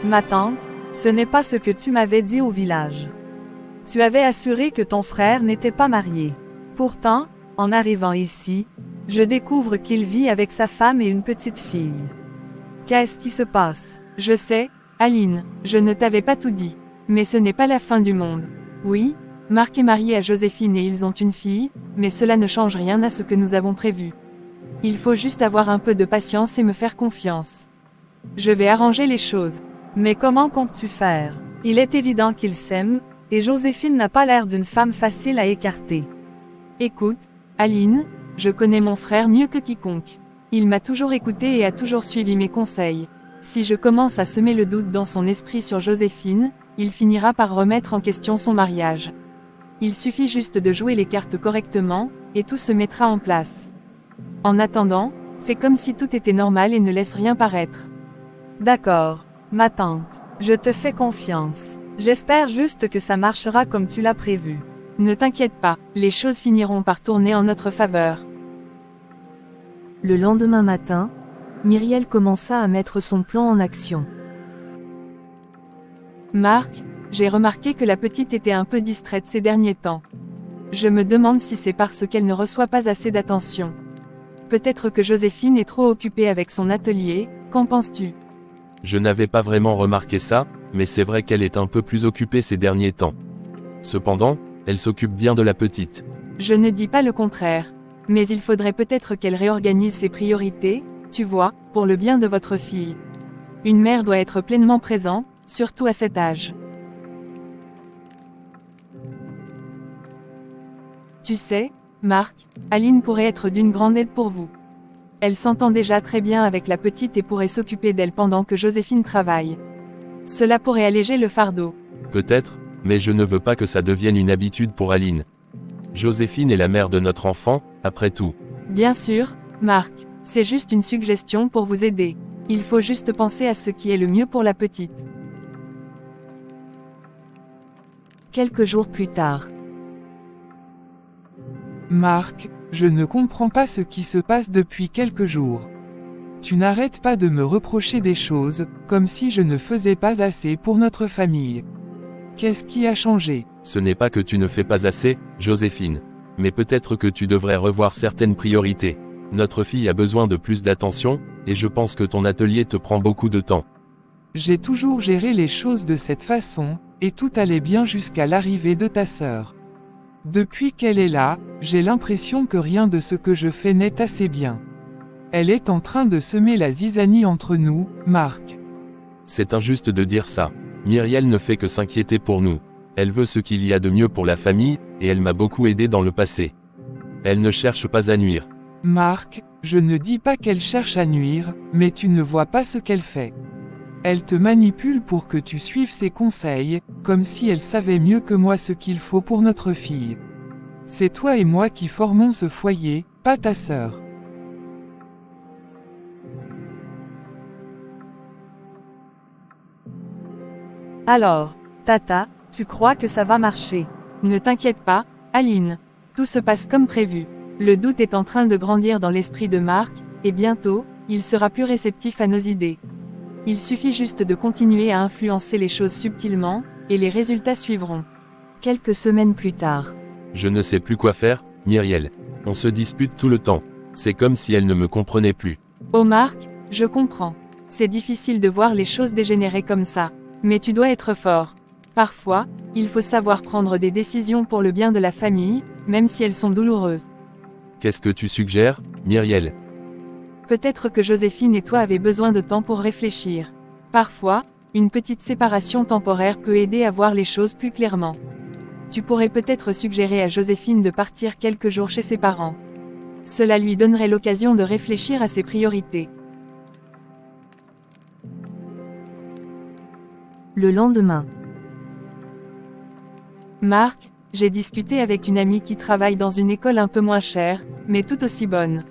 Ma tante, ce n'est pas ce que tu m'avais dit au village. Tu avais assuré que ton frère n'était pas marié. Pourtant, en arrivant ici, je découvre qu'il vit avec sa femme et une petite fille. Qu'est-ce qui se passe? Je sais, Aline, je ne t'avais pas tout dit. Mais ce n'est pas la fin du monde. Oui, Marc est marié à Joséphine et ils ont une fille, mais cela ne change rien à ce que nous avons prévu. Il faut juste avoir un peu de patience et me faire confiance. Je vais arranger les choses. Mais comment comptes-tu faire? Il est évident qu'ils s'aiment, et Joséphine n'a pas l'air d'une femme facile à écarter. Écoute, Aline, je connais mon frère mieux que quiconque. Il m'a toujours écouté et a toujours suivi mes conseils. Si je commence à semer le doute dans son esprit sur Joséphine, il finira par remettre en question son mariage. Il suffit juste de jouer les cartes correctement, et tout se mettra en place. En attendant, fais comme si tout était normal et ne laisse rien paraître. D'accord, ma tante, je te fais confiance. J'espère juste que ça marchera comme tu l'as prévu. Ne t'inquiète pas, les choses finiront par tourner en notre faveur. Le lendemain matin, Myriel commença à mettre son plan en action. Marc, j'ai remarqué que la petite était un peu distraite ces derniers temps. Je me demande si c'est parce qu'elle ne reçoit pas assez d'attention. Peut-être que Joséphine est trop occupée avec son atelier, qu'en penses-tu? Je n'avais pas vraiment remarqué ça, mais c'est vrai qu'elle est un peu plus occupée ces derniers temps. Cependant, elle s'occupe bien de la petite. Je ne dis pas le contraire. Mais il faudrait peut-être qu'elle réorganise ses priorités, tu vois, pour le bien de votre fille. Une mère doit être pleinement présente, surtout à cet âge. Tu sais, Marc, Aline pourrait être d'une grande aide pour vous. Elle s'entend déjà très bien avec la petite et pourrait s'occuper d'elle pendant que Joséphine travaille. Cela pourrait alléger le fardeau. Peut-être, mais je ne veux pas que ça devienne une habitude pour Aline. Joséphine est la mère de notre enfant, après tout. Bien sûr, Marc, c'est juste une suggestion pour vous aider. Il faut juste penser à ce qui est le mieux pour la petite. Quelques jours plus tard. Marc, je ne comprends pas ce qui se passe depuis quelques jours. Tu n'arrêtes pas de me reprocher des choses, comme si je ne faisais pas assez pour notre famille. Qu'est-ce qui a changé? Ce n'est pas que tu ne fais pas assez, Joséphine. Mais peut-être que tu devrais revoir certaines priorités. Notre fille a besoin de plus d'attention, et je pense que ton atelier te prend beaucoup de temps. J'ai toujours géré les choses de cette façon, et tout allait bien jusqu'à l'arrivée de ta sœur. Depuis qu'elle est là, j'ai l'impression que rien de ce que je fais n'est assez bien. Elle est en train de semer la zizanie entre nous, Marc. C'est injuste de dire ça. Myriel ne fait que s'inquiéter pour nous. Elle veut ce qu'il y a de mieux pour la famille, et elle m'a beaucoup aidé dans le passé. Elle ne cherche pas à nuire. Marc, je ne dis pas qu'elle cherche à nuire, mais tu ne vois pas ce qu'elle fait. Elle te manipule pour que tu suives ses conseils, comme si elle savait mieux que moi ce qu'il faut pour notre fille. C'est toi et moi qui formons ce foyer, pas ta sœur. Alors, Tata, tu crois que ça va marcher? Ne t'inquiète pas, Aline. Tout se passe comme prévu. Le doute est en train de grandir dans l'esprit de Marc, et bientôt, il sera plus réceptif à nos idées. Il suffit juste de continuer à influencer les choses subtilement, et les résultats suivront. Quelques semaines plus tard. Je ne sais plus quoi faire, Myriel. On se dispute tout le temps. C'est comme si elle ne me comprenait plus. Oh Marc, je comprends. C'est difficile de voir les choses dégénérer comme ça. Mais tu dois être fort. Parfois, il faut savoir prendre des décisions pour le bien de la famille, même si elles sont douloureuses. Qu'est-ce que tu suggères, Myriel? Peut-être que Joséphine et toi avez besoin de temps pour réfléchir. Parfois, une petite séparation temporaire peut aider à voir les choses plus clairement. Tu pourrais peut-être suggérer à Joséphine de partir quelques jours chez ses parents. Cela lui donnerait l'occasion de réfléchir à ses priorités. Le lendemain. Marc, j'ai discuté avec une amie qui travaille dans une école un peu moins chère, mais tout aussi bonne.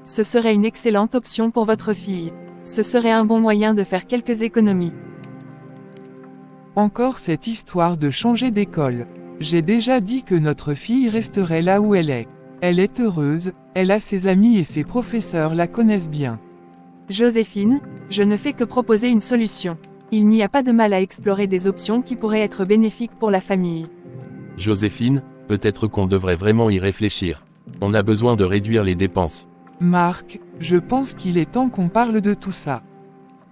Ce serait une excellente option pour votre fille. Ce serait un bon moyen de faire quelques économies. Encore cette histoire de changer d'école. J'ai déjà dit que notre fille resterait là où elle est. Elle est heureuse, elle a ses amis et ses professeurs la connaissent bien. Joséphine, je ne fais que proposer une solution. Il n'y a pas de mal à explorer des options qui pourraient être bénéfiques pour la famille. Joséphine, peut-être qu'on devrait vraiment y réfléchir. On a besoin de réduire les dépenses. Marc, je pense qu'il est temps qu'on parle de tout ça.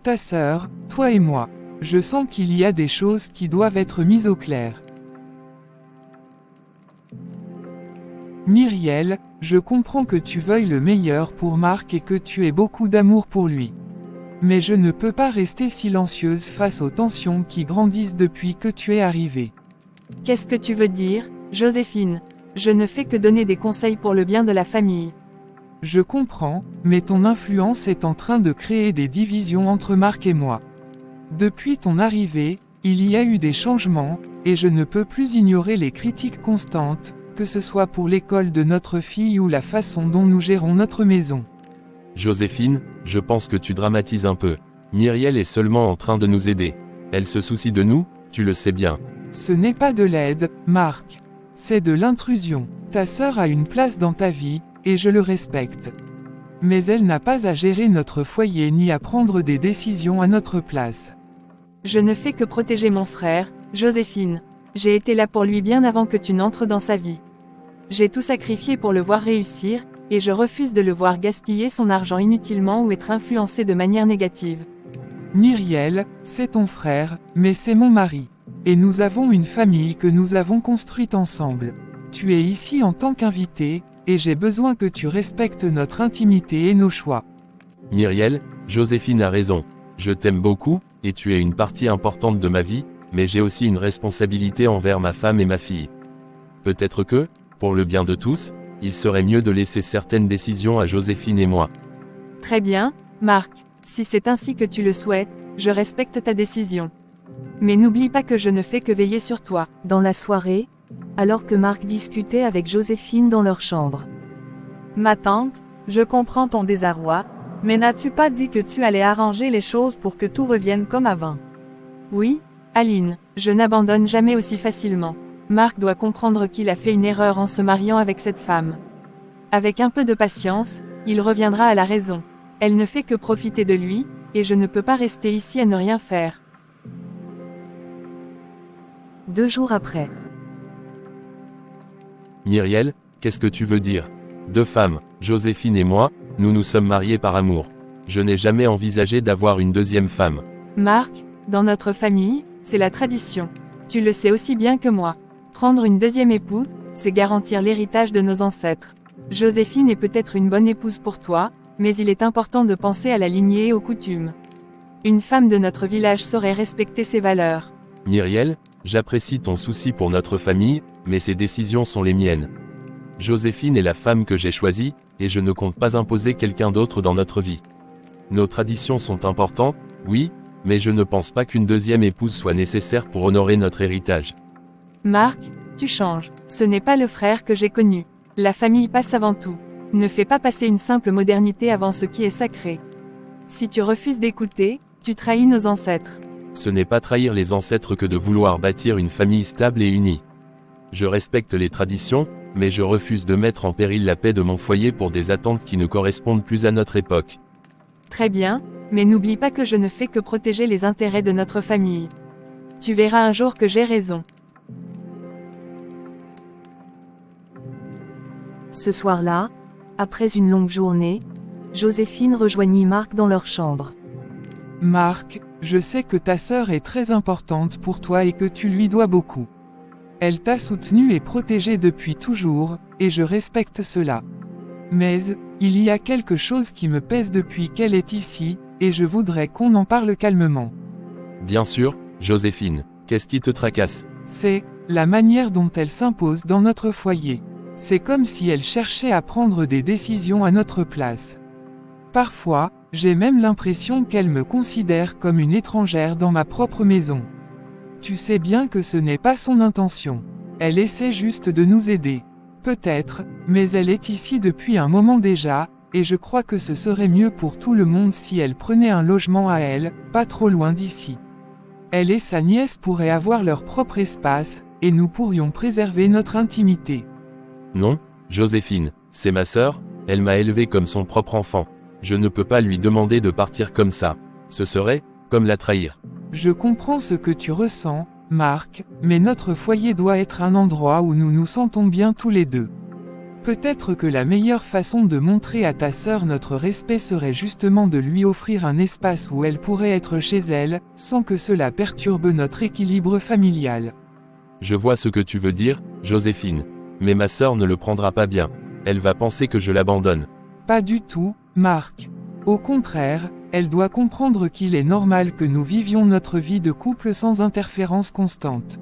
Ta sœur, toi et moi. Je sens qu'il y a des choses qui doivent être mises au clair. Myriel, je comprends que tu veuilles le meilleur pour Marc et que tu aies beaucoup d'amour pour lui. Mais je ne peux pas rester silencieuse face aux tensions qui grandissent depuis que tu es arrivée. Qu'est-ce que tu veux dire, Joséphine? Je ne fais que donner des conseils pour le bien de la famille. Je comprends, mais ton influence est en train de créer des divisions entre Marc et moi. Depuis ton arrivée, il y a eu des changements, et je ne peux plus ignorer les critiques constantes, que ce soit pour l'école de notre fille ou la façon dont nous gérons notre maison. Joséphine, je pense que tu dramatises un peu. Myriel est seulement en train de nous aider. Elle se soucie de nous, tu le sais bien. Ce n'est pas de l'aide, Marc. C'est de l'intrusion. Ta sœur a une place dans ta vie, et je le respecte. Mais elle n'a pas à gérer notre foyer ni à prendre des décisions à notre place. Je ne fais que protéger mon frère, Joséphine. J'ai été là pour lui bien avant que tu n'entres dans sa vie. J'ai tout sacrifié pour le voir réussir, et je refuse de le voir gaspiller son argent inutilement ou être influencé de manière négative. Myriel, c'est ton frère, mais c'est mon mari. Et nous avons une famille que nous avons construite ensemble. Tu es ici en tant qu'invité, et j'ai besoin que tu respectes notre intimité et nos choix. Myriel, Joséphine a raison. Je t'aime beaucoup, et tu es une partie importante de ma vie, mais j'ai aussi une responsabilité envers ma femme et ma fille. Peut-être que, pour le bien de tous, il serait mieux de laisser certaines décisions à Joséphine et moi. Très bien, Marc. Si c'est ainsi que tu le souhaites, je respecte ta décision. Mais n'oublie pas que je ne fais que veiller sur toi. Dans la soirée, alors que Marc discutait avec Joséphine dans leur chambre. Ma tante, je comprends ton désarroi, mais n'as-tu pas dit que tu allais arranger les choses pour que tout revienne comme avant? Oui, Aline, je n'abandonne jamais aussi facilement. Marc doit comprendre qu'il a fait une erreur en se mariant avec cette femme. Avec un peu de patience, il reviendra à la raison. Elle ne fait que profiter de lui, et je ne peux pas rester ici à ne rien faire. 2 jours après. Myriel, qu'est-ce que tu veux dire? 2 femmes, Joséphine et moi, nous nous sommes mariés par amour. Je n'ai jamais envisagé d'avoir une deuxième femme. Marc, dans notre famille, c'est la tradition. Tu le sais aussi bien que moi. Prendre une deuxième épouse, c'est garantir l'héritage de nos ancêtres. Joséphine est peut-être une bonne épouse pour toi, mais il est important de penser à la lignée et aux coutumes. Une femme de notre village saurait respecter ses valeurs. Myriel, j'apprécie ton souci pour notre famille, mais ces décisions sont les miennes. Joséphine est la femme que j'ai choisie, et je ne compte pas imposer quelqu'un d'autre dans notre vie. Nos traditions sont importantes, oui, mais je ne pense pas qu'une deuxième épouse soit nécessaire pour honorer notre héritage. Marc, tu changes. Ce n'est pas le frère que j'ai connu. La famille passe avant tout. Ne fais pas passer une simple modernité avant ce qui est sacré. Si tu refuses d'écouter, tu trahis nos ancêtres. Ce n'est pas trahir les ancêtres que de vouloir bâtir une famille stable et unie. Je respecte les traditions, mais je refuse de mettre en péril la paix de mon foyer pour des attentes qui ne correspondent plus à notre époque. Très bien, mais n'oublie pas que je ne fais que protéger les intérêts de notre famille. Tu verras un jour que j'ai raison. Ce soir-là, après une longue journée, Joséphine rejoignit Marc dans leur chambre. Marc, je sais que ta sœur est très importante pour toi et que tu lui dois beaucoup. Elle t'a soutenu et protégé depuis toujours, et je respecte cela. Mais, il y a quelque chose qui me pèse depuis qu'elle est ici, et je voudrais qu'on en parle calmement. Bien sûr, Joséphine, qu'est-ce qui te tracasse? C'est la manière dont elle s'impose dans notre foyer. C'est comme si elle cherchait à prendre des décisions à notre place. Parfois, j'ai même l'impression qu'elle me considère comme une étrangère dans ma propre maison. Tu sais bien que ce n'est pas son intention. Elle essaie juste de nous aider. Peut-être, mais elle est ici depuis un moment déjà, et je crois que ce serait mieux pour tout le monde si elle prenait un logement à elle, pas trop loin d'ici. Elle et sa nièce pourraient avoir leur propre espace, et nous pourrions préserver notre intimité. Non, Joséphine, c'est ma sœur, elle m'a élevé comme son propre enfant. Je ne peux pas lui demander de partir comme ça. Ce serait, comme la trahir. Je comprends ce que tu ressens, Marc, mais notre foyer doit être un endroit où nous nous sentons bien tous les deux. Peut-être que la meilleure façon de montrer à ta sœur notre respect serait justement de lui offrir un espace où elle pourrait être chez elle, sans que cela perturbe notre équilibre familial. Je vois ce que tu veux dire, Joséphine. Mais ma sœur ne le prendra pas bien. Elle va penser que je l'abandonne. Pas du tout, Marc. Au contraire, elle doit comprendre qu'il est normal que nous vivions notre vie de couple sans interférence constante.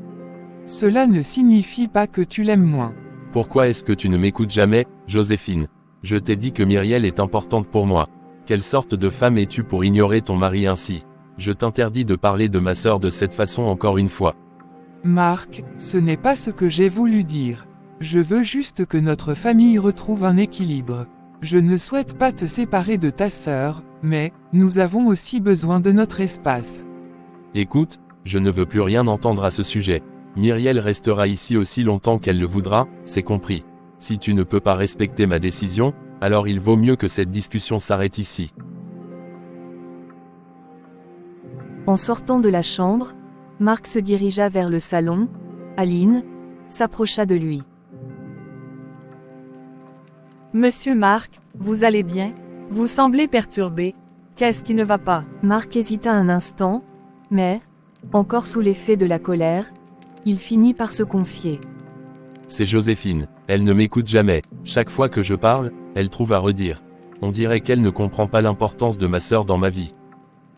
Cela ne signifie pas que tu l'aimes moins. Pourquoi est-ce que tu ne m'écoutes jamais, Joséphine? Je t'ai dit que Myriel est importante pour moi. Quelle sorte de femme es-tu pour ignorer ton mari ainsi? Je t'interdis de parler de ma sœur de cette façon encore une fois. Marc, ce n'est pas ce que j'ai voulu dire. Je veux juste que notre famille retrouve un équilibre. Je ne souhaite pas te séparer de ta sœur, mais nous avons aussi besoin de notre espace. Écoute, je ne veux plus rien entendre à ce sujet. Myriel restera ici aussi longtemps qu'elle le voudra, c'est compris. Si tu ne peux pas respecter ma décision, alors il vaut mieux que cette discussion s'arrête ici. En sortant de la chambre, Marc se dirigea vers le salon. Aline s'approcha de lui. Monsieur Marc, vous allez bien? Vous semblez perturbé. Qu'est-ce qui ne va pas? Marc hésita un instant, mais, encore sous l'effet de la colère, il finit par se confier. C'est Joséphine, elle ne m'écoute jamais. Chaque fois que je parle, elle trouve à redire. On dirait qu'elle ne comprend pas l'importance de ma sœur dans ma vie.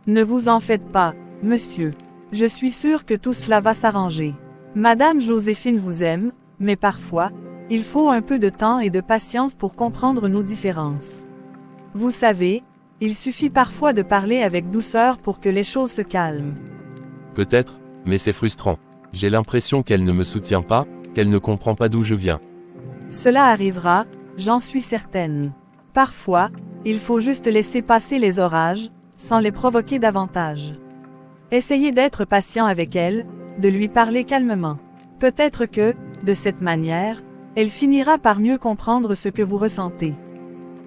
Ne vous en faites pas, monsieur. Je suis sûre que tout cela va s'arranger. Madame Joséphine vous aime, mais parfois, il faut un peu de temps et de patience pour comprendre nos différences. Vous savez, il suffit parfois de parler avec douceur pour que les choses se calment. Peut-être, mais c'est frustrant. J'ai l'impression qu'elle ne me soutient pas, qu'elle ne comprend pas d'où je viens. Cela arrivera, j'en suis certaine. Parfois, il faut juste laisser passer les orages, sans les provoquer davantage. Essayez d'être patient avec elle, de lui parler calmement. Peut-être que, de cette manière, elle finira par mieux comprendre ce que vous ressentez.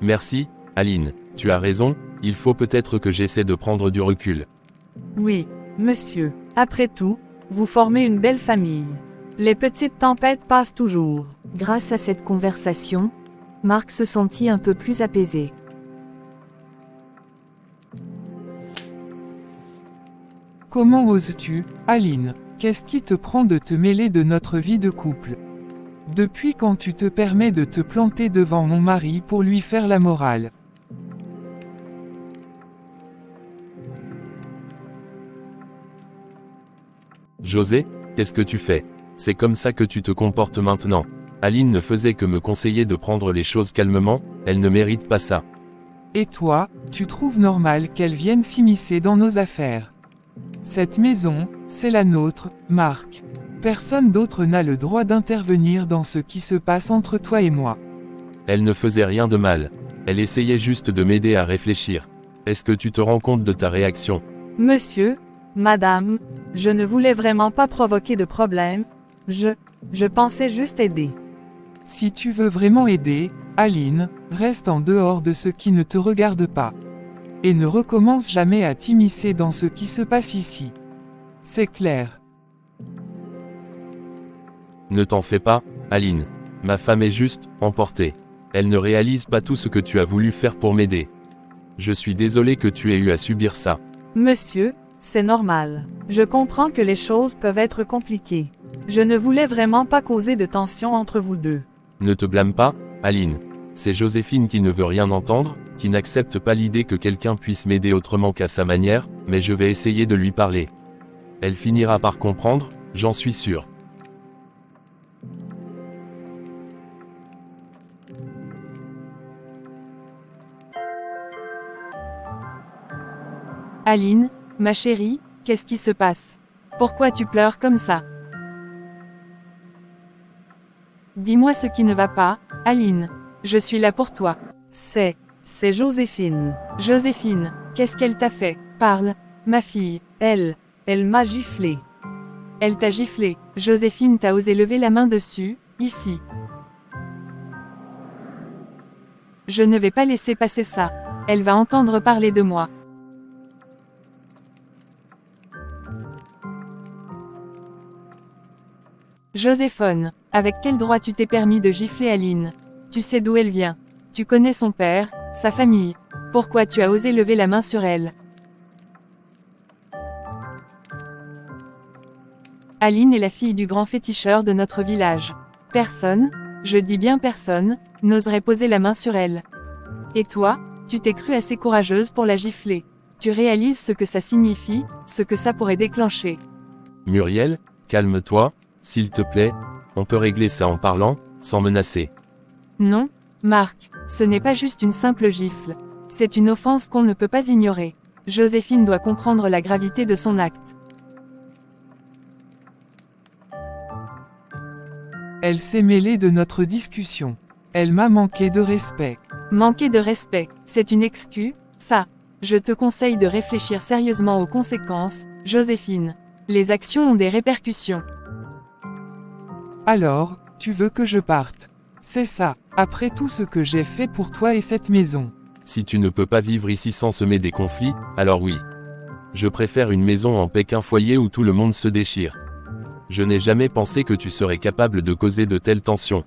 Merci, Aline, tu as raison, il faut peut-être que j'essaie de prendre du recul. Oui, monsieur. Après tout, vous formez une belle famille. Les petites tempêtes passent toujours. Grâce à cette conversation, Marc se sentit un peu plus apaisé. Comment oses-tu, Aline? Qu'est-ce qui te prend de te mêler de notre vie de couple? Depuis quand tu te permets de te planter devant mon mari pour lui faire la morale? José, qu'est-ce que tu fais? C'est comme ça que tu te comportes maintenant. Aline ne faisait que me conseiller de prendre les choses calmement, elle ne mérite pas ça. Et toi, tu trouves normal qu'elle vienne s'immiscer dans nos affaires? Cette maison, c'est la nôtre, Marc. Personne d'autre n'a le droit d'intervenir dans ce qui se passe entre toi et moi. Elle ne faisait rien de mal. Elle essayait juste de m'aider à réfléchir. Est-ce que tu te rends compte de ta réaction? Monsieur, madame, je ne voulais vraiment pas provoquer de problème. Je pensais juste aider. Si tu veux vraiment aider, Aline, reste en dehors de ce qui ne te regarde pas. Et ne recommence jamais à t'immiscer dans ce qui se passe ici. C'est clair. Ne t'en fais pas, Aline. Ma femme est juste emportée. Elle ne réalise pas tout ce que tu as voulu faire pour m'aider. Je suis désolé que tu aies eu à subir ça. Monsieur, c'est normal. Je comprends que les choses peuvent être compliquées. Je ne voulais vraiment pas causer de tension entre vous deux. Ne te blâme pas, Aline. C'est Joséphine qui ne veut rien entendre, qui n'accepte pas l'idée que quelqu'un puisse m'aider autrement qu'à sa manière, mais je vais essayer de lui parler. Elle finira par comprendre, j'en suis sûr. Aline, ma chérie, qu'est-ce qui se passe? Pourquoi tu pleures comme ça? Dis-moi ce qui ne va pas, Aline. Je suis là pour toi. C'est Joséphine. Joséphine, qu'est-ce qu'elle t'a fait? Parle, ma fille. Elle m'a giflé. Elle t'a giflé. Joséphine t'a osé lever la main dessus, ici. Je ne vais pas laisser passer ça. Elle va entendre parler de moi. Joséphine, avec quel droit tu t'es permis de gifler Aline? Tu sais d'où elle vient. Tu connais son père, sa famille. Pourquoi tu as osé lever la main sur elle? Aline est la fille du grand féticheur de notre village. Personne, je dis bien personne, n'oserait poser la main sur elle. Et toi, tu t'es crue assez courageuse pour la gifler. Tu réalises ce que ça signifie, ce que ça pourrait déclencher. Muriel, calme-toi, s'il te plaît, on peut régler ça en parlant, sans menacer. Non, Marc, ce n'est pas juste une simple gifle. C'est une offense qu'on ne peut pas ignorer. Joséphine doit comprendre la gravité de son acte. Elle s'est mêlée de notre discussion. Elle m'a manqué de respect. Manquer de respect, c'est une excuse, ça. Je te conseille de réfléchir sérieusement aux conséquences, Joséphine. Les actions ont des répercussions. Alors, tu veux que je parte? C'est ça, après tout ce que j'ai fait pour toi et cette maison. Si tu ne peux pas vivre ici sans semer des conflits, alors oui. Je préfère une maison en paix qu'un foyer où tout le monde se déchire. Je n'ai jamais pensé que tu serais capable de causer de telles tensions.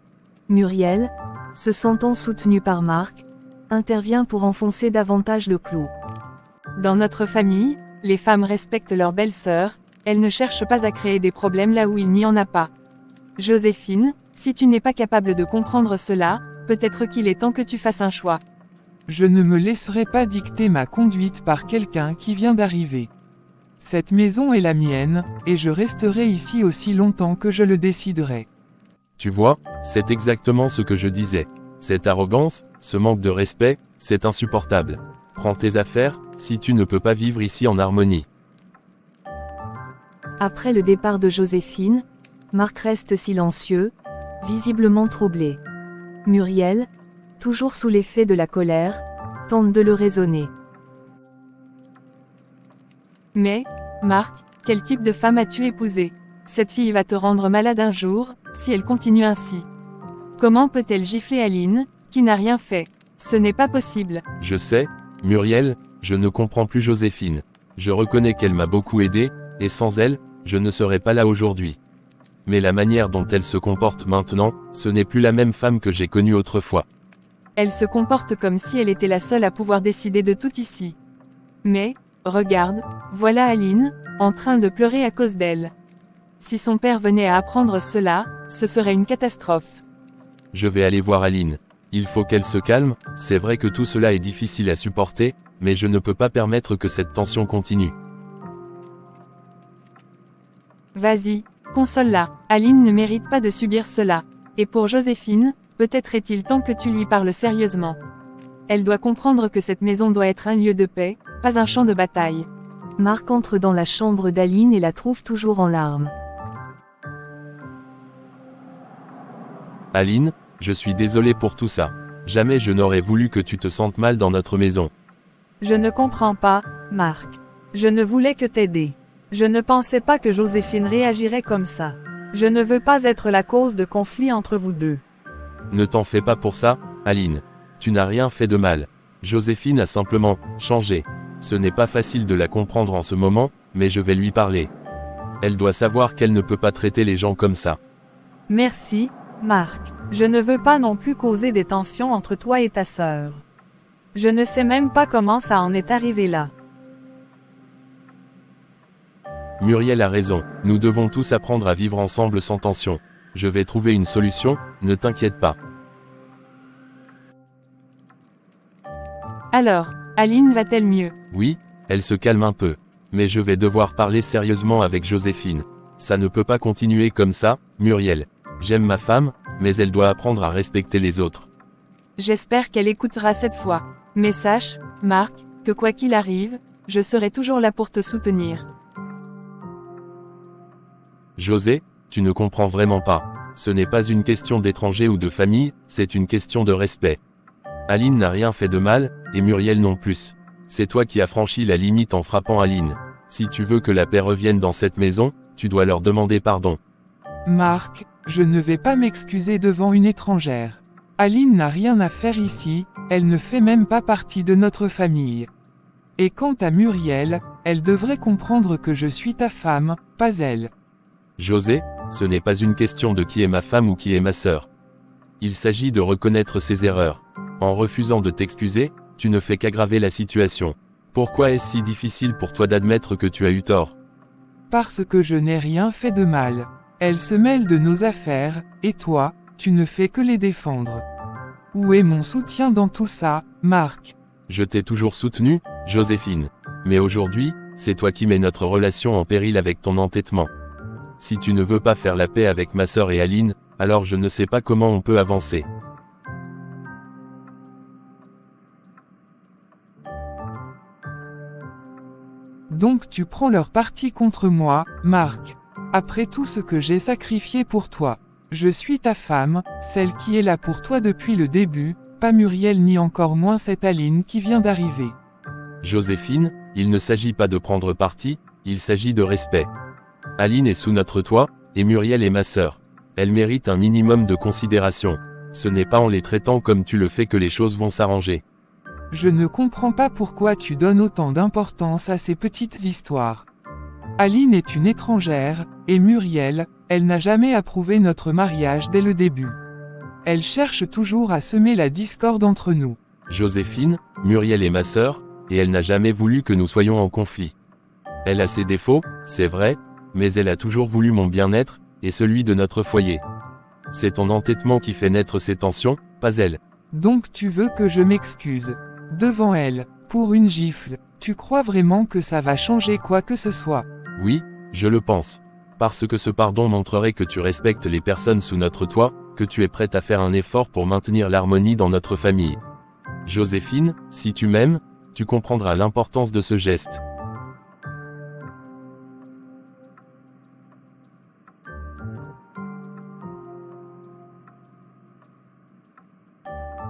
Muriel, se sentant soutenue par Marc, intervient pour enfoncer davantage le clou. Dans notre famille, les femmes respectent leur belle-sœur, elles ne cherchent pas à créer des problèmes là où il n'y en a pas. Joséphine, si tu n'es pas capable de comprendre cela, peut-être qu'il est temps que tu fasses un choix. Je ne me laisserai pas dicter ma conduite par quelqu'un qui vient d'arriver. Cette maison est la mienne, et je resterai ici aussi longtemps que je le déciderai. Tu vois, c'est exactement ce que je disais. Cette arrogance, ce manque de respect, c'est insupportable. Prends tes affaires, si tu ne peux pas vivre ici en harmonie. Après le départ de Joséphine, Marc reste silencieux, visiblement troublé. Muriel, toujours sous l'effet de la colère, tente de le raisonner. Mais, Marc, quel type de femme as-tu épousé? Cette fille va te rendre malade un jour, si elle continue ainsi. Comment peut-elle gifler Aline, qui n'a rien fait? Ce n'est pas possible. Je sais, Muriel, je ne comprends plus Joséphine. Je reconnais qu'elle m'a beaucoup aidé, et sans elle, je ne serais pas là aujourd'hui. Mais la manière dont elle se comporte maintenant, ce n'est plus la même femme que j'ai connue autrefois. Elle se comporte comme si elle était la seule à pouvoir décider de tout ici. Mais, regarde, voilà Aline, en train de pleurer à cause d'elle. Si son père venait à apprendre cela, ce serait une catastrophe. Je vais aller voir Aline. Il faut qu'elle se calme, c'est vrai que tout cela est difficile à supporter, mais je ne peux pas permettre que cette tension continue. Vas-y, console-la, Aline ne mérite pas de subir cela. Et pour Joséphine, peut-être est-il temps que tu lui parles sérieusement. Elle doit comprendre que cette maison doit être un lieu de paix, pas un champ de bataille. Marc entre dans la chambre d'Aline et la trouve toujours en larmes. Aline, je suis désolé pour tout ça. Jamais je n'aurais voulu que tu te sentes mal dans notre maison. Je ne comprends pas, Marc. Je ne voulais que t'aider. Je ne pensais pas que Joséphine réagirait comme ça. Je ne veux pas être la cause de conflits entre vous deux. Ne t'en fais pas pour ça, Aline. Tu n'as rien fait de mal. Joséphine a simplement changé. Ce n'est pas facile de la comprendre en ce moment, mais je vais lui parler. Elle doit savoir qu'elle ne peut pas traiter les gens comme ça. Merci, Marc. Je ne veux pas non plus causer des tensions entre toi et ta sœur. Je ne sais même pas comment ça en est arrivé là. Muriel a raison, nous devons tous apprendre à vivre ensemble sans tension. Je vais trouver une solution, ne t'inquiète pas. Alors, Aline va-t-elle mieux? Oui, elle se calme un peu. Mais je vais devoir parler sérieusement avec Joséphine. Ça ne peut pas continuer comme ça, Muriel. J'aime ma femme, mais elle doit apprendre à respecter les autres. J'espère qu'elle écoutera cette fois. Mais sache, Marc, que quoi qu'il arrive, je serai toujours là pour te soutenir. José, tu ne comprends vraiment pas. Ce n'est pas une question d'étranger ou de famille, c'est une question de respect. Aline n'a rien fait de mal, et Muriel non plus. C'est toi qui as franchi la limite en frappant Aline. Si tu veux que la paix revienne dans cette maison, tu dois leur demander pardon. Marc, je ne vais pas m'excuser devant une étrangère. Aline n'a rien à faire ici, elle ne fait même pas partie de notre famille. Et quant à Muriel, elle devrait comprendre que je suis ta femme, pas elle. José, ce n'est pas une question de qui est ma femme ou qui est ma sœur. Il s'agit de reconnaître ses erreurs. En refusant de t'excuser, tu ne fais qu'aggraver la situation. Pourquoi est-ce si difficile pour toi d'admettre que tu as eu tort? Parce que je n'ai rien fait de mal. Elle se mêle de nos affaires, et toi, tu ne fais que les défendre. Où est mon soutien dans tout ça, Marc? Je t'ai toujours soutenu, Joséphine. Mais aujourd'hui, c'est toi qui mets notre relation en péril avec ton entêtement. Si tu ne veux pas faire la paix avec ma sœur et Aline, alors je ne sais pas comment on peut avancer. Donc tu prends leur parti contre moi, Marc. Après tout ce que j'ai sacrifié pour toi. Je suis ta femme, celle qui est là pour toi depuis le début, pas Muriel ni encore moins cette Aline qui vient d'arriver. Joséphine, il ne s'agit pas de prendre parti, il s'agit de respect. Aline est sous notre toit, et Muriel est ma sœur. Elle mérite un minimum de considération. Ce n'est pas en les traitant comme tu le fais que les choses vont s'arranger. Je ne comprends pas pourquoi tu donnes autant d'importance à ces petites histoires. Aline est une étrangère, et Muriel, elle n'a jamais approuvé notre mariage dès le début. Elle cherche toujours à semer la discorde entre nous. Joséphine, Muriel est ma sœur, et elle n'a jamais voulu que nous soyons en conflit. Elle a ses défauts, c'est vrai, mais elle a toujours voulu mon bien-être, et celui de notre foyer. C'est ton entêtement qui fait naître ces tensions, pas elle. Donc tu veux que je m'excuse devant elle, pour une gifle? Tu crois vraiment que ça va changer quoi que ce soit? Oui, je le pense. Parce que ce pardon montrerait que tu respectes les personnes sous notre toit, que tu es prête à faire un effort pour maintenir l'harmonie dans notre famille. Joséphine, si tu m'aimes, tu comprendras l'importance de ce geste.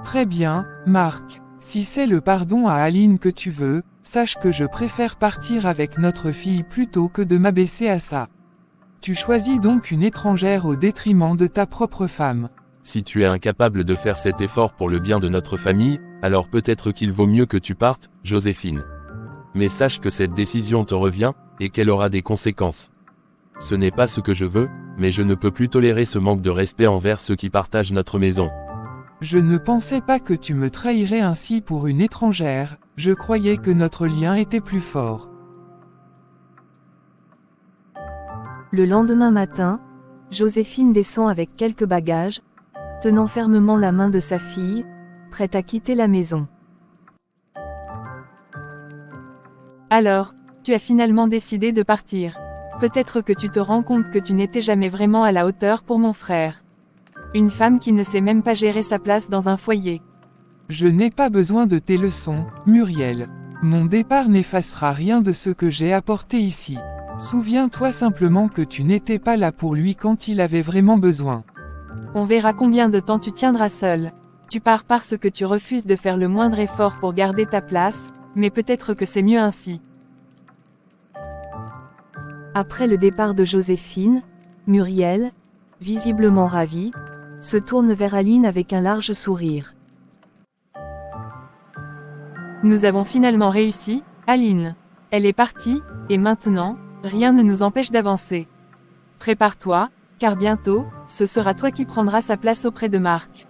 Très bien, Marc. Si c'est le pardon à Aline que tu veux, sache que je préfère partir avec notre fille plutôt que de m'abaisser à ça. Tu choisis donc une étrangère au détriment de ta propre femme. Si tu es incapable de faire cet effort pour le bien de notre famille, alors peut-être qu'il vaut mieux que tu partes, Joséphine. Mais sache que cette décision te revient, et qu'elle aura des conséquences. Ce n'est pas ce que je veux, mais je ne peux plus tolérer ce manque de respect envers ceux qui partagent notre maison. Je ne pensais pas que tu me trahirais ainsi pour une étrangère, je croyais que notre lien était plus fort. Le lendemain matin, Joséphine descend avec quelques bagages, tenant fermement la main de sa fille, prête à quitter la maison. Alors, tu as finalement décidé de partir. Peut-être que tu te rends compte que tu n'étais jamais vraiment à la hauteur pour mon frère. Une femme qui ne sait même pas gérer sa place dans un foyer. Je n'ai pas besoin de tes leçons, Muriel. Mon départ n'effacera rien de ce que j'ai apporté ici. Souviens-toi simplement que tu n'étais pas là pour lui quand il avait vraiment besoin. On verra combien de temps tu tiendras seul. Tu pars parce que tu refuses de faire le moindre effort pour garder ta place, mais peut-être que c'est mieux ainsi. Après le départ de Joséphine, Muriel, visiblement ravie, se tourne vers Aline avec un large sourire. Nous avons finalement réussi, Aline. Elle est partie, et maintenant, rien ne nous empêche d'avancer. Prépare-toi, car bientôt, ce sera toi qui prendras sa place auprès de Marc.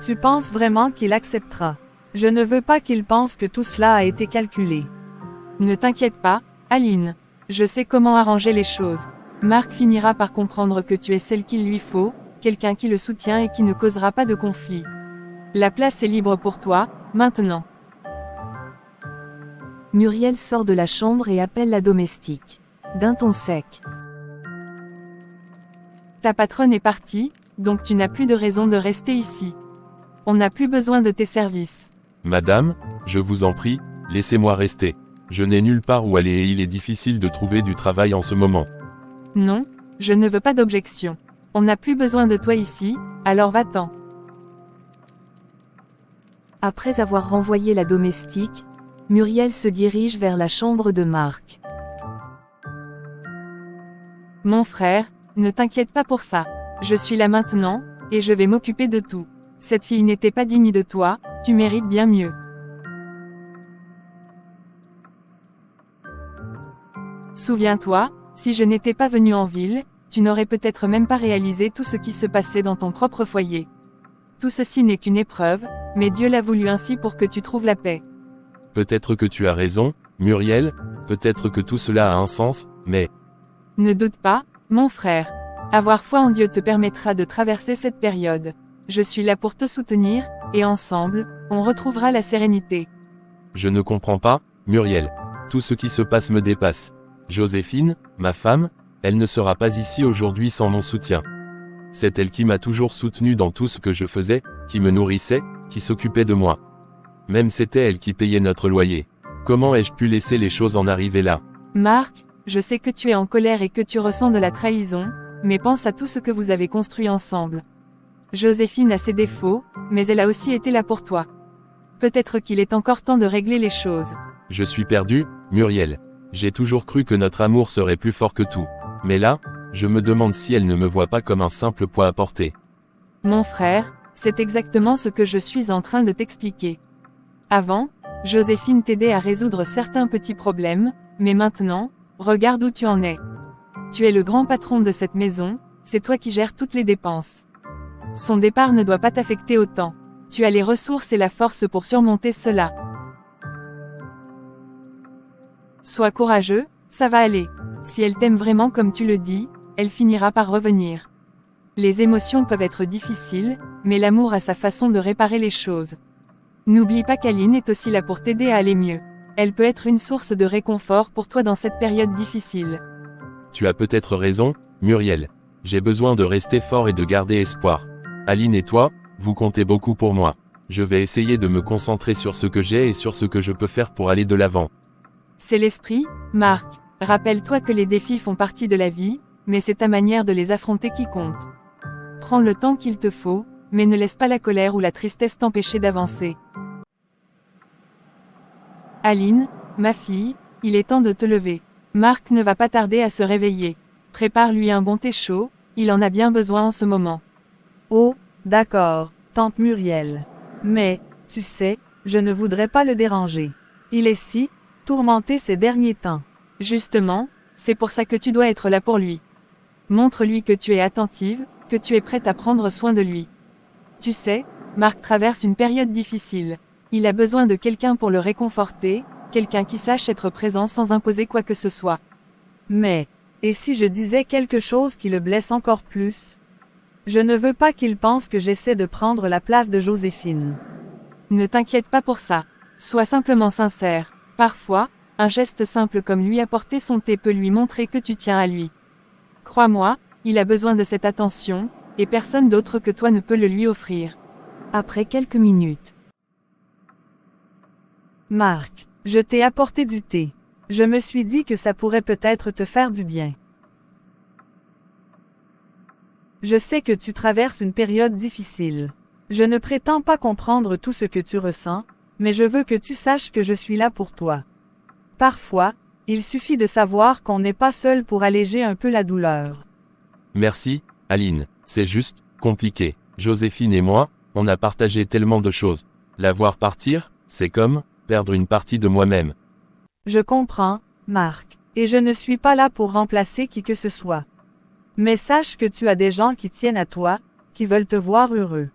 Tu penses vraiment qu'il acceptera? Je ne veux pas qu'il pense que tout cela a été calculé. Ne t'inquiète pas, Aline. Je sais comment arranger les choses. Marc finira par comprendre que tu es celle qu'il lui faut, quelqu'un qui le soutient et qui ne causera pas de conflit. La place est libre pour toi, maintenant. Muriel sort de la chambre et appelle la domestique. D'un ton sec. Ta patronne est partie, donc tu n'as plus de raison de rester ici. On n'a plus besoin de tes services. Madame, je vous en prie, laissez-moi rester. Je n'ai nulle part où aller et il est difficile de trouver du travail en ce moment. Non, je ne veux pas d'objection. On n'a plus besoin de toi ici, alors va-t'en. Après avoir renvoyé la domestique, Muriel se dirige vers la chambre de Marc. Mon frère, ne t'inquiète pas pour ça. Je suis là maintenant, et je vais m'occuper de tout. Cette fille n'était pas digne de toi, tu mérites bien mieux. Souviens-toi, si je n'étais pas venu en ville, tu n'aurais peut-être même pas réalisé tout ce qui se passait dans ton propre foyer. Tout ceci n'est qu'une épreuve, mais Dieu l'a voulu ainsi pour que tu trouves la paix. Peut-être que tu as raison, Muriel, peut-être que tout cela a un sens, mais... Ne doute pas, mon frère. Avoir foi en Dieu te permettra de traverser cette période. Je suis là pour te soutenir, et ensemble, on retrouvera la sérénité. Je ne comprends pas, Muriel. Tout ce qui se passe me dépasse. Joséphine, ma femme, elle ne sera pas ici aujourd'hui sans mon soutien. C'est elle qui m'a toujours soutenu dans tout ce que je faisais, qui me nourrissait, qui s'occupait de moi. Même c'était elle qui payait notre loyer. Comment ai-je pu laisser les choses en arriver là? Marc, je sais que tu es en colère et que tu ressens de la trahison, mais pense à tout ce que vous avez construit ensemble. Joséphine a ses défauts, mais elle a aussi été là pour toi. Peut-être qu'il est encore temps de régler les choses. Je suis perdu, Muriel. J'ai toujours cru que notre amour serait plus fort que tout. Mais là, je me demande si elle ne me voit pas comme un simple poids à porter. Mon frère, c'est exactement ce que je suis en train de t'expliquer. Avant, Joséphine t'aidait à résoudre certains petits problèmes, mais maintenant, regarde où tu en es. Tu es le grand patron de cette maison, c'est toi qui gères toutes les dépenses. Son départ ne doit pas t'affecter autant. Tu as les ressources et la force pour surmonter cela. Sois courageux, ça va aller. Si elle t'aime vraiment comme tu le dis, elle finira par revenir. Les émotions peuvent être difficiles, mais l'amour a sa façon de réparer les choses. N'oublie pas qu'Aline est aussi là pour t'aider à aller mieux. Elle peut être une source de réconfort pour toi dans cette période difficile. Tu as peut-être raison, Muriel. J'ai besoin de rester fort et de garder espoir. Aline et toi, vous comptez beaucoup pour moi. Je vais essayer de me concentrer sur ce que j'ai et sur ce que je peux faire pour aller de l'avant. C'est l'esprit, Marc. Rappelle-toi que les défis font partie de la vie, mais c'est ta manière de les affronter qui compte. Prends le temps qu'il te faut, mais ne laisse pas la colère ou la tristesse t'empêcher d'avancer. Aline, ma fille, il est temps de te lever. Marc ne va pas tarder à se réveiller. Prépare-lui un bon thé chaud, il en a bien besoin en ce moment. Oh, d'accord, tante Muriel. Mais, tu sais, je ne voudrais pas le déranger. Il est si tourmenté ces derniers temps. Justement, c'est pour ça que tu dois être là pour lui. Montre-lui que tu es attentive, que tu es prête à prendre soin de lui. Tu sais, Marc traverse une période difficile. Il a besoin de quelqu'un pour le réconforter, quelqu'un qui sache être présent sans imposer quoi que ce soit. Mais, et si je disais quelque chose qui le blesse encore plus? Je ne veux pas qu'il pense que j'essaie de prendre la place de Joséphine. Ne t'inquiète pas pour ça. Sois simplement sincère. Parfois, un geste simple comme lui apporter son thé peut lui montrer que tu tiens à lui. Crois-moi, il a besoin de cette attention, et personne d'autre que toi ne peut le lui offrir. Après quelques minutes. Marc, je t'ai apporté du thé. Je me suis dit que ça pourrait peut-être te faire du bien. Je sais que tu traverses une période difficile. Je ne prétends pas comprendre tout ce que tu ressens, mais je veux que tu saches que je suis là pour toi. Parfois, il suffit de savoir qu'on n'est pas seul pour alléger un peu la douleur. Merci, Aline. C'est juste, compliqué. Joséphine et moi, on a partagé tellement de choses. La voir partir, c'est comme perdre une partie de moi-même. Je comprends, Marc, et je ne suis pas là pour remplacer qui que ce soit. Mais sache que tu as des gens qui tiennent à toi, qui veulent te voir heureux.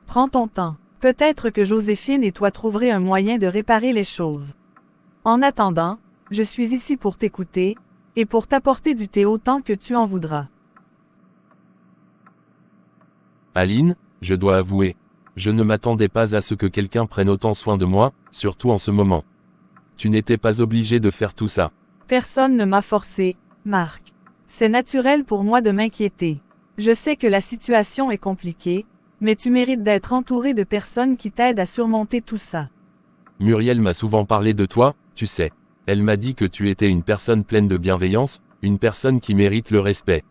Prends ton temps. Peut-être que Joséphine et toi trouverez un moyen de réparer les choses. En attendant, je suis ici pour t'écouter, et pour t'apporter du thé autant que tu en voudras. Aline, je dois avouer, je ne m'attendais pas à ce que quelqu'un prenne autant soin de moi, surtout en ce moment. Tu n'étais pas obligé de faire tout ça. Personne ne m'a forcé, Marc. C'est naturel pour moi de m'inquiéter. Je sais que la situation est compliquée, mais tu mérites d'être entouré de personnes qui t'aident à surmonter tout ça. Muriel m'a souvent parlé de toi, tu sais. Elle m'a dit que tu étais une personne pleine de bienveillance, une personne qui mérite le respect.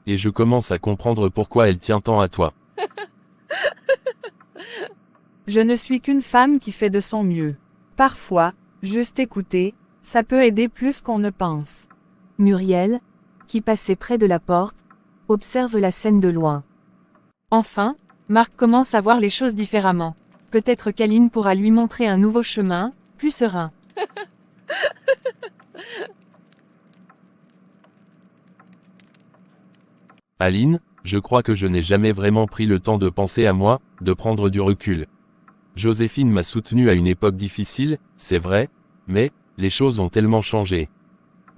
Et je commence à comprendre pourquoi elle tient tant à toi. Je ne suis qu'une femme qui fait de son mieux. Parfois, juste écouter, ça peut aider plus qu'on ne pense. Muriel, qui passait près de la porte, observe la scène de loin. Enfin, Marc commence à voir les choses différemment. Peut-être qu'Aline pourra lui montrer un nouveau chemin, plus serein. Aline, je crois que je n'ai jamais vraiment pris le temps de penser à moi, de prendre du recul. Joséphine m'a soutenu à une époque difficile, c'est vrai, mais, les choses ont tellement changé.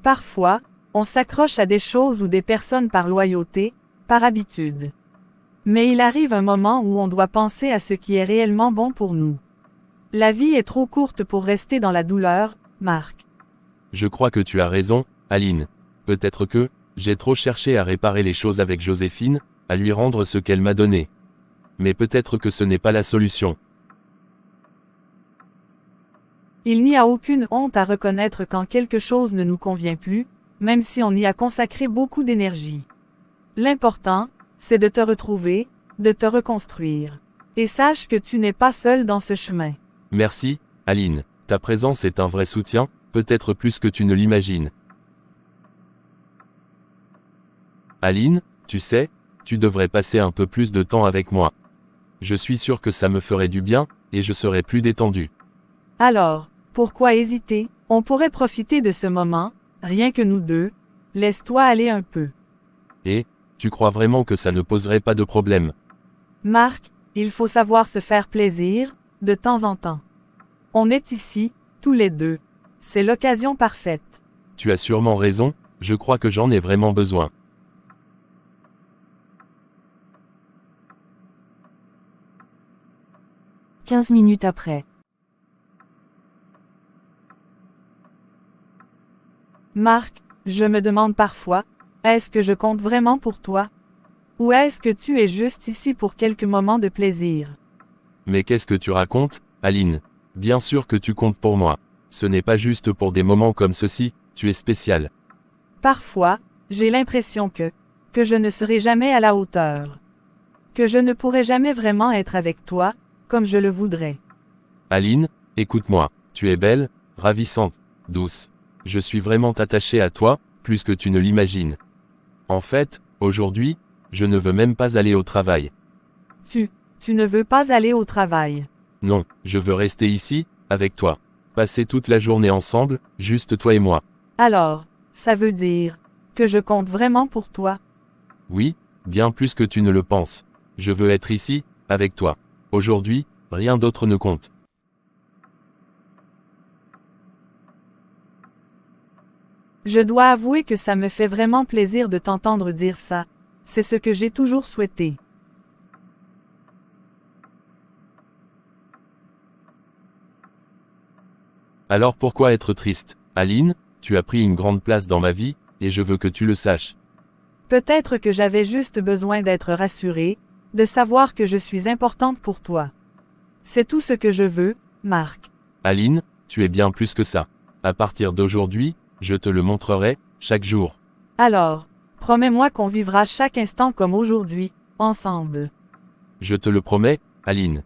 Parfois, on s'accroche à des choses ou des personnes par loyauté, par habitude. Mais il arrive un moment où on doit penser à ce qui est réellement bon pour nous. La vie est trop courte pour rester dans la douleur, Marc. Je crois que tu as raison, Aline. Peut-être que, j'ai trop cherché à réparer les choses avec Joséphine, à lui rendre ce qu'elle m'a donné. Mais peut-être que ce n'est pas la solution. Il n'y a aucune honte à reconnaître quand quelque chose ne nous convient plus, même si on y a consacré beaucoup d'énergie. L'important, c'est de te retrouver, de te reconstruire. Et sache que tu n'es pas seul dans ce chemin. Merci, Aline. Ta présence est un vrai soutien, peut-être plus que tu ne l'imagines. Aline, tu sais, tu devrais passer un peu plus de temps avec moi. Je suis sûr que ça me ferait du bien, et je serais plus détendu. Alors, pourquoi hésiter? On pourrait profiter de ce moment, rien que nous deux. Laisse-toi aller un peu. Et, tu crois vraiment que ça ne poserait pas de problème? Marc, il faut savoir se faire plaisir, de temps en temps. On est ici, tous les deux. C'est l'occasion parfaite. Tu as sûrement raison, je crois que j'en ai vraiment besoin. « 15 minutes après. Marc, je me demande parfois, est-ce que je compte vraiment pour toi? Ou est-ce que tu es juste ici pour quelques moments de plaisir? Mais qu'est-ce que tu racontes, Aline? Bien sûr que tu comptes pour moi. Ce n'est pas juste pour des moments comme ceci, tu es spécial. Parfois, j'ai l'impression que je ne serai jamais à la hauteur. Que je ne pourrai jamais vraiment être avec toi, comme je le voudrais. Aline, écoute-moi, tu es belle, ravissante, douce. Je suis vraiment attaché à toi, plus que tu ne l'imagines. En fait, aujourd'hui, je ne veux même pas aller au travail. Tu ne veux pas aller au travail. Non, je veux rester ici, avec toi. Passer toute la journée ensemble, juste toi et moi. Alors, ça veut dire que je compte vraiment pour toi. Oui, bien plus que tu ne le penses. Je veux être ici, avec toi. Aujourd'hui, rien d'autre ne compte. Je dois avouer que ça me fait vraiment plaisir de t'entendre dire ça. C'est ce que j'ai toujours souhaité. Alors pourquoi être triste, Aline? Tu as pris une grande place dans ma vie, et je veux que tu le saches. Peut-être que j'avais juste besoin d'être rassurée, de savoir que je suis importante pour toi. C'est tout ce que je veux, Marc. Aline, tu es bien plus que ça. À partir d'aujourd'hui, je te le montrerai, chaque jour. Alors, promets-moi qu'on vivra chaque instant comme aujourd'hui, ensemble. Je te le promets, Aline.